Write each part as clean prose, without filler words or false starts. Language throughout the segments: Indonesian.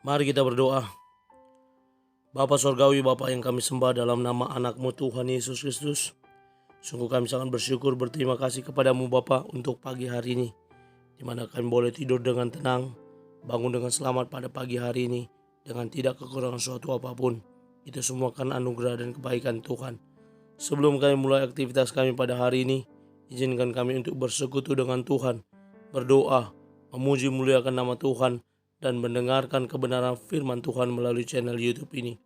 Mari kita berdoa. Bapa Sorgawi, Bapa yang kami sembah dalam nama anak-Mu Tuhan Yesus Kristus. Sungguh kami sangat bersyukur berterima kasih kepadamu Bapa untuk pagi hari ini, di mana kami boleh tidur dengan tenang, bangun dengan selamat pada pagi hari ini, dengan tidak kekurangan suatu apapun. Itu semua karena anugerah dan kebaikan Tuhan. Sebelum kami mulai aktivitas kami pada hari ini, izinkan kami untuk bersekutu dengan Tuhan, berdoa, memuji muliakan nama Tuhan, dan mendengarkan kebenaran firman Tuhan melalui channel YouTube ini.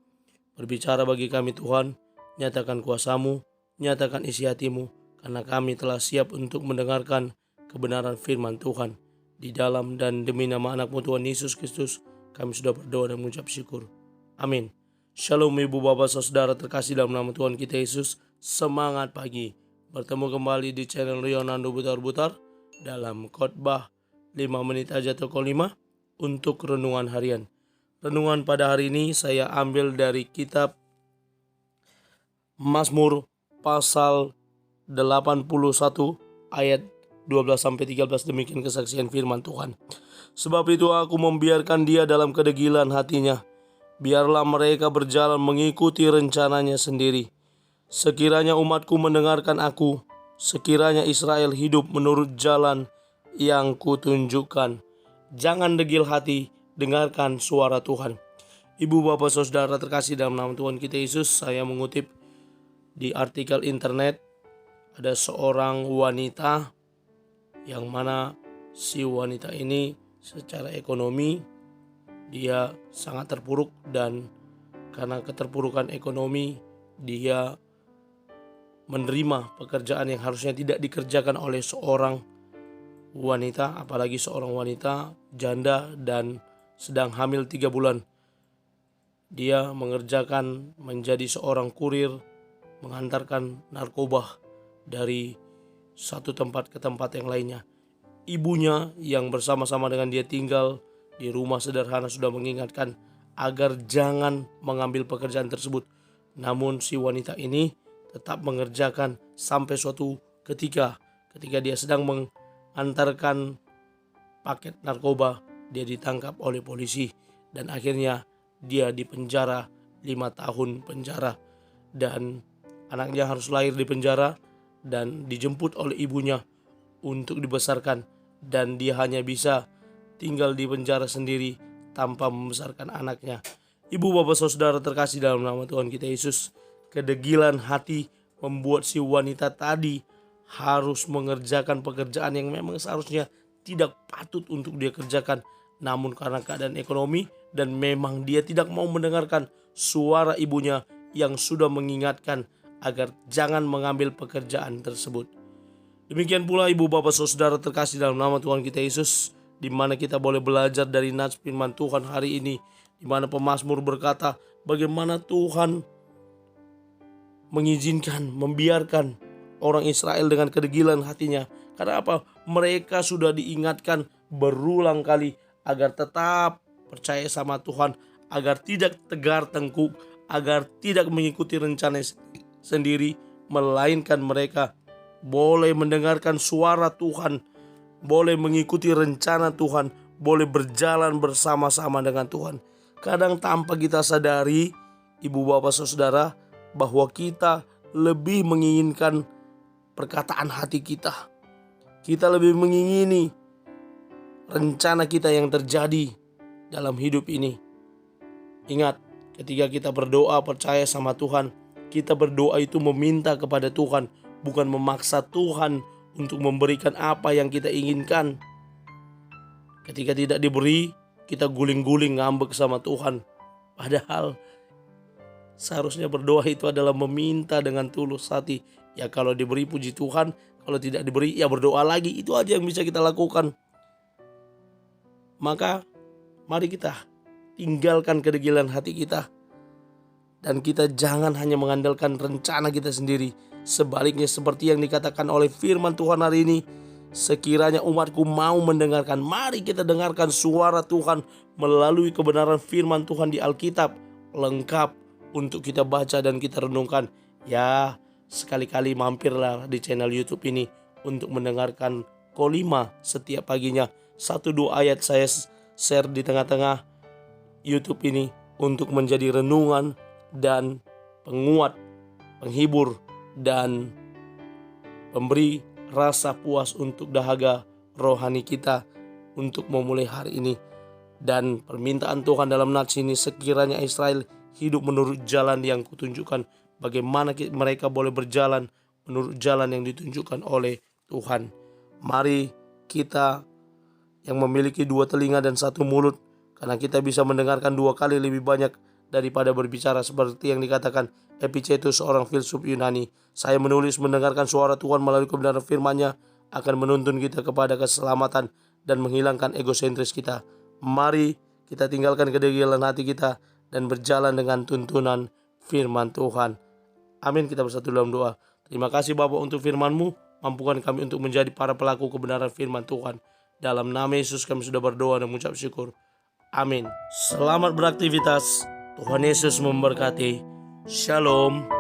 Berbicara bagi kami Tuhan, nyatakan kuasa-Mu, nyatakan isi hati-Mu, karena kami telah siap untuk mendengarkan kebenaran firman Tuhan. Di dalam dan demi nama anak-Mu Tuhan Yesus Kristus, kami sudah berdoa dan mengucap syukur. Amin. Shalom ibu bapak saudara terkasih dalam nama Tuhan kita Yesus. Semangat pagi. Bertemu kembali di channel Rionando Butar-Butar dalam khotbah 5 menit aja toko 5 untuk renungan harian. Renungan pada hari ini saya ambil dari kitab Mazmur pasal 81 ayat 12-13. Demikian kesaksian firman Tuhan. Sebab itu aku membiarkan dia dalam kedegilan hatinya. Biarlah mereka berjalan mengikuti rencananya sendiri. Sekiranya umatku mendengarkan aku, sekiranya Israel hidup menurut jalan yang kutunjukkan. Jangan degil hati, dengarkan suara Tuhan. Ibu bapak saudara terkasih dalam nama Tuhan kita Yesus, saya mengutip di artikel internet. Ada seorang wanita yang mana si wanita ini secara ekonomi dia sangat terpuruk, dan karena keterpurukan ekonomi dia menerima pekerjaan yang harusnya tidak dikerjakan oleh seorang wanita, apalagi seorang wanita janda dan sedang hamil 3 bulan. Dia mengerjakan menjadi seorang kurir, mengantarkan narkoba dari satu tempat ke tempat yang lainnya. Ibunya yang bersama-sama dengan dia tinggal di rumah sederhana sudah mengingatkan agar jangan mengambil pekerjaan tersebut. Namun si wanita ini tetap mengerjakan sampai suatu ketika dia sedang mengantarkan paket narkoba, dia ditangkap oleh polisi dan akhirnya dia dipenjara 5 tahun penjara, dan anaknya harus lahir di penjara dan dijemput oleh ibunya untuk dibesarkan, dan dia hanya bisa tinggal di penjara sendiri tanpa membesarkan anaknya. Ibu bapak saudara terkasih dalam nama Tuhan kita Yesus, kedegilan hati membuat si wanita tadi harus mengerjakan pekerjaan yang memang seharusnya tidak patut untuk dia kerjakan. Namun karena keadaan ekonomi dan memang dia tidak mau mendengarkan suara ibunya yang sudah mengingatkan agar jangan mengambil pekerjaan tersebut. Demikian pula ibu bapak saudara terkasih dalam nama Tuhan kita Yesus, di mana kita boleh belajar dari nats firman Tuhan hari ini, di mana pemazmur berkata bagaimana Tuhan mengizinkan, membiarkan orang Israel dengan kedegilan hatinya. Karena apa? Mereka sudah diingatkan berulang kali agar tetap percaya sama Tuhan, agar tidak tegar tengkuk, agar tidak mengikuti rencana sendiri, melainkan mereka boleh mendengarkan suara Tuhan, boleh mengikuti rencana Tuhan, boleh berjalan bersama-sama dengan Tuhan. Kadang tanpa kita sadari, ibu bapak saudara, bahwa kita lebih menginginkan perkataan hati kita. Kita lebih mengingini rencana kita yang terjadi dalam hidup ini. Ingat, ketika kita berdoa percaya sama Tuhan, kita berdoa itu meminta kepada Tuhan, bukan memaksa Tuhan untuk memberikan apa yang kita inginkan. Ketika tidak diberi, kita guling-guling ngambek sama Tuhan. Padahal seharusnya berdoa itu adalah meminta dengan tulus hati. Ya kalau diberi puji Tuhan, kalau tidak diberi ya berdoa lagi. Itu aja yang bisa kita lakukan. Maka mari kita tinggalkan kedegilan hati kita, dan kita jangan hanya mengandalkan rencana kita sendiri. Sebaliknya seperti yang dikatakan oleh firman Tuhan hari ini, sekiranya umatku mau mendengarkan, mari kita dengarkan suara Tuhan melalui kebenaran firman Tuhan di Alkitab, lengkap untuk kita baca dan kita renungkan. Ya, sekali-kali mampirlah di channel YouTube ini untuk mendengarkan Kolima setiap paginya. 1-2 ayat saya share di tengah-tengah YouTube ini untuk menjadi renungan dan penguat, penghibur, dan pemberi rasa puas untuk dahaga rohani kita untuk memulai hari ini. Dan permintaan Tuhan dalam nats ini, sekiranya Israel hidup menurut jalan yang kutunjukkan, bagaimana mereka boleh berjalan menurut jalan yang ditunjukkan oleh Tuhan. Mari kita yang memiliki 2 telinga dan 1 mulut, karena kita bisa mendengarkan 2 kali lebih banyak daripada berbicara, seperti yang dikatakan Epictetus, seorang filsuf Yunani. Saya menulis mendengarkan suara Tuhan melalui kebenaran firman-Nya akan menuntun kita kepada keselamatan dan menghilangkan egosentris kita. Mari kita tinggalkan kedegilan hati kita dan berjalan dengan tuntunan firman Tuhan. Amin. Kita bersatu dalam doa. Terima kasih Bapa untuk firman-Mu. Mampukan kami untuk menjadi para pelaku kebenaran firman Tuhan. Dalam nama Yesus kami sudah berdoa dan mengucap syukur. Amin. Selamat beraktivitas. Tuhan Yesus memberkati. Shalom.